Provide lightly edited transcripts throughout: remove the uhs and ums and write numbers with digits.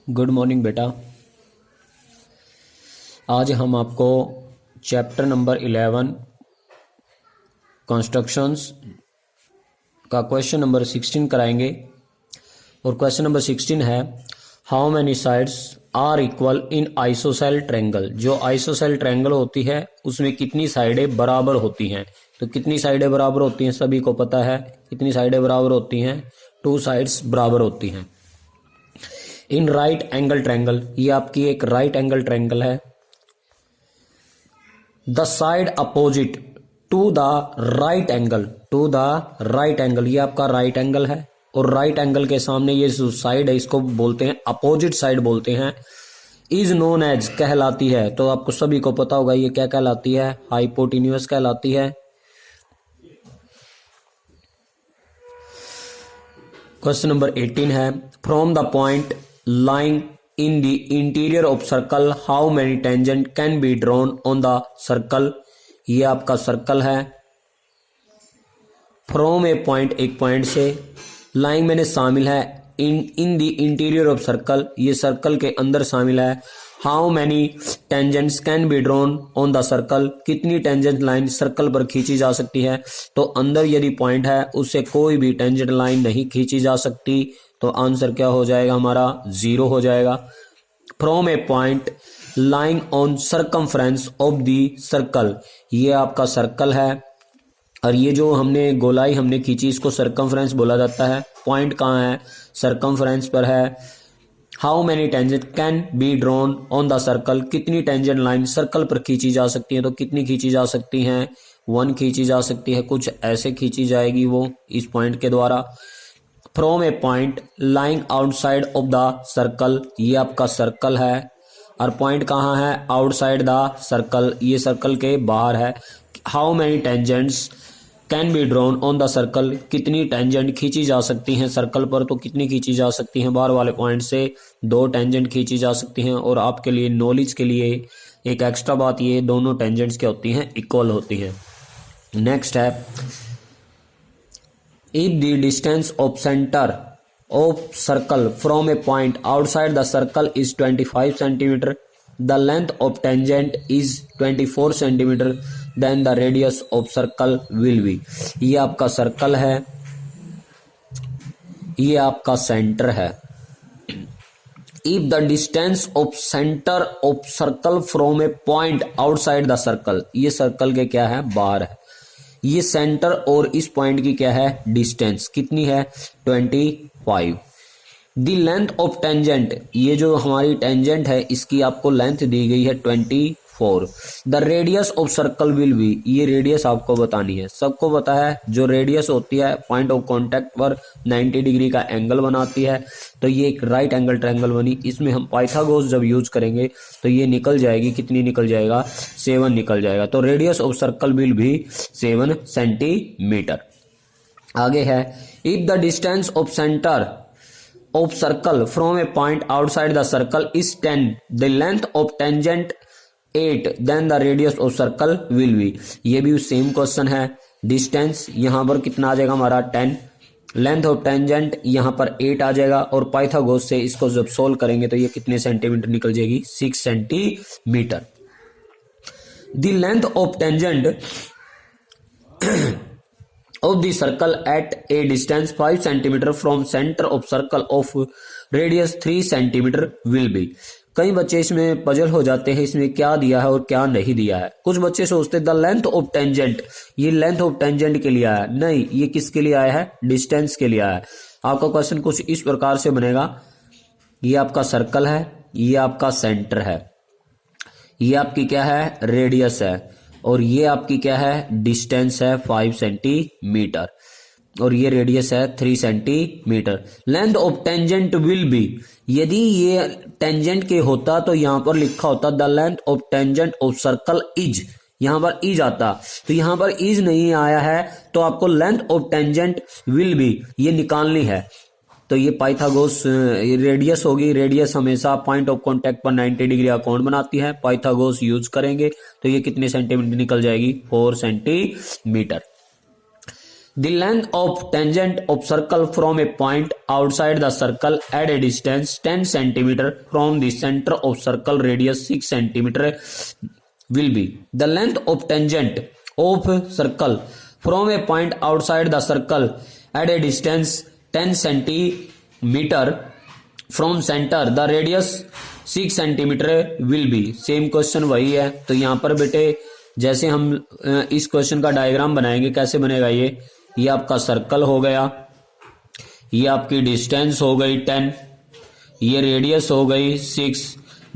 Good morning बेटा। आज हम आपको चैप्टर नंबर 11 कंस्ट्रक्शंस का क्वेश्चन नंबर 16 कराएंगे। और क्वेश्चन नंबर 16 है how many sides are equal in isosceles triangle. जो आइसोसेल ट्रायंगल होती है उसमें कितनी साइडें बराबर होती हैं। तो कितनी साइडें बराबर होती हैं सभी को पता है। कितनी साइडें बराबर होती हैं? 2 साइड्स बराबर होती हैं। इन राइट एंगल ट्रायंगल, ये आपकी एक राइट एंगल ट्रायंगल है। The side opposite to the right angle, ये आपका राइट एंगल है। और राइट एंगल के सामने ये जो साइड है इसको बोलते हैं अपोजिट साइड बोलते हैं। इज नोन एज कहलाती है। तो आपको सभी को पता होगा ये क्या कहलाती है? हाइपोटेन्यूज कहलाती है। क्वेश्चन नंबर 18 है from the point lying in the interior of circle how many tangent can be drawn on the circle। ये आपका सर्कल है। फ्रॉम ए पॉइंट, एक पॉइंट से, लाइंग मैंने शामिल है, in the interior of circle, ये सर्कल के अंदर शामिल है। How many tangents can be drawn on the circle, कितनी टेंजेंट लाइन सर्कल पर खींची जा सकती है। तो अंदर यदि पॉइंट है उससे कोई भी टेंजेंट लाइन नहीं खींची जा सकती। तो आंसर क्या हो जाएगा हमारा? 0 हो जाएगा। From A point lying on circumference of the circle, ये आपका सर्कल है। और ये जो हमने गोलाई हमने खींची इसको सरकमफ्रेंस बोला जाता है। पॉइंट कहाँ है? सरकमफ्रेंस पर है। How many tangent can be drawn on the circle, कितनी टेंजेंट लाइन सर्कल पर खींची जा सकती है। तो कितनी खींची जा सकती हैं? 1 खींची जा सकती है। कुछ ऐसे खींची जाएगी वो इस पॉइंट के द्वारा। From A point lying outside of the circle, ये आपका सर्कल है। और पॉइंट कहाँ है? आउटसाइड द सर्कल, ये सर्कल के बाहर है। How many tangents can be drawn on the circle, कितनी टेंजेंट खींची जा सकती हैं सर्कल पर। तो कितनी खींची जा सकती हैं? बाहर वाले पॉइंट से 2 टेंजेंट खींची जा सकती हैं। और आपके लिए नॉलेज के लिए एक एक्स्ट्रा बात, ये दोनों टेंजेंट्स क्या होती हैं? इक्वल होती हैं। नेक्स्ट है if the distance of center of circle from a point outside the circle is 25 centimeter, the length of tangent is 24 centimeter, then the radius of circle will be। ये आपका circle है, ये आपका centre है। if the distance of center of circle from a point outside the circle, ये circle के क्या है? बाहर है। ये सेंटर और इस पॉइंट की क्या है? डिस्टेंस कितनी है? 25। द लेंथ ऑफ टेंजेंट, ये जो हमारी टेंजेंट है इसकी आपको लेंथ दी गई है 24। The radius of circle will be, ये रेडियस आपको बतानी है। सबको पता है जो रेडियस होती है पॉइंट ऑफ कांटेक्ट पर 90 डिग्री का एंगल बनाती है। तो ये एक राइट एंगल ट्रायंगल बनी। इसमें हम पाइथागोरस जब यूज करेंगे तो ये निकल जाएगी। कितनी निकल जाएगा? 7 निकल जाएगा। तो रेडियस ऑफ सर्कल विल भी 7 सेंटीमीटर। आगे है if the distance of centre of circle from a point outside the circle is 10, the length of tangent 8, then the radius of circle will be। ये भी सेम क्वेश्चन है। Distance यहां पर कितना आ जाएगा हमारा? 10। लेंथ ऑफ टेंजेंट यहां पर 8 आ जाएगा। और पाइथागोरस से इसको जब सोल्व करेंगे तो ये कितने सेंटीमीटर निकल जाएगी? 6 centimetre. The length of tangent of the circle at a distance 5 centimeter from center of circle of radius 3 centimeter will be। कई बच्चे इसमें पजल हो जाते हैं, इसमें क्या दिया है और क्या नहीं दिया है। कुछ बच्चे सोचते द लेंथ ऑफ टेंजेंट, ये लेंथ ऑफ टेंजेंट के लिए आया है। नहीं, ये किसके लिए आया है? डिस्टेंस के लिए आया है। आपका क्वेश्चन कुछ इस प्रकार से बनेगा। ये आपका सर्कल है, ये आपका सेंटर है, ये आपकी क्या है? रेडियस है। और ये आपकी क्या है? डिस्टेंस है 5 सेंटीमीटर। और ये रेडियस है 3 centimetre. Length of tangent will be, यदि ये टेंजेंट के होता तो यहां पर लिखा होता the length of tangent of circle is, यहां पर इज आता। तो यहां पर इज नहीं आया है तो आपको length of tangent will be ये निकालनी है। तो ये पाइथागोरस रेडियस होगी। रेडियस हमेशा पॉइंट ऑफ कांटेक्ट पर 90 डिग्री का कोण बनाती है। पाइथागोरस यूज करेंगे तो ये कितने सेंटीमीटर निकल जाएगी? 4 centimetre. The length of tangent of circle from a point outside the circle at a distance 10 centimeter from the center of circle radius 6 centimeter will be. The length of tangent of circle from a point outside the circle at a distance 10 centimeter from center the radius 6 centimeter will be. Same question वही है। तो यहाँ पर बेटे जैसे हम इस question का डायग्राम बनाएंगे, कैसे बनेगा ये आपका सर्कल हो गया, ये आपकी डिस्टेंस हो गई 10, ये रेडियस हो गई 6,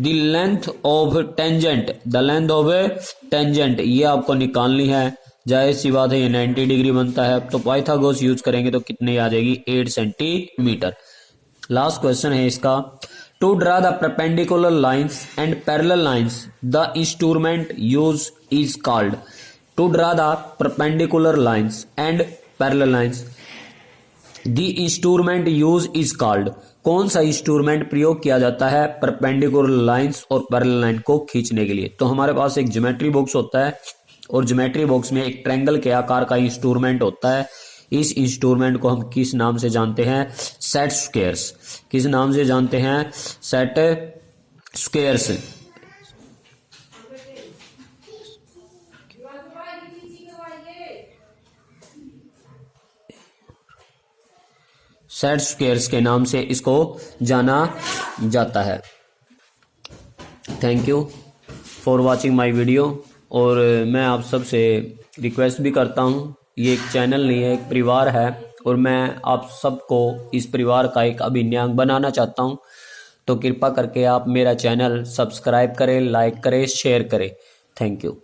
the length of tangent, the length of tangent ये आपको निकालनी है। जाहिर सी बात है ये 90 डिग्री बनता है, तो पाइथागोरस यूज करेंगे तो कितनी आ जाएगी 8 सेंटीमीटर। लास्ट क्वेश्चन है इसका, to draw the perpendicular lines and parallel lines the instrument use is called. To draw the perpendicular lines and parallel lines the instrument use is called. कौन सा instrument प्रयोग किया जाता है परपेंडिकुलर लाइन्स और parallel line को खींचने के लिए? तो हमारे पास एक ज्योमेट्री बॉक्स होता है और ज्योमेट्री बॉक्स में एक ट्रायंगल के आकार का इंस्ट्रूमेंट होता है। इस इंस्ट्रूमेंट को हम किस नाम से जानते हैं? Set squares. किस नाम से जानते हैं? Set squares. सेट स्क्वायर्स के नाम से इसको जाना जाता है। Thank you for watching my video. और मैं आप सब से रिक्वेस्ट भी करता हूँ, ये एक चैनल नहीं है, एक परिवार है, और मैं आप सबको इस परिवार का एक अभिन्न अंग बनाना चाहता हूँ। तो कृपा करके आप मेरा चैनल सब्सक्राइब करें, लाइक करें, शेयर करें। Thank you.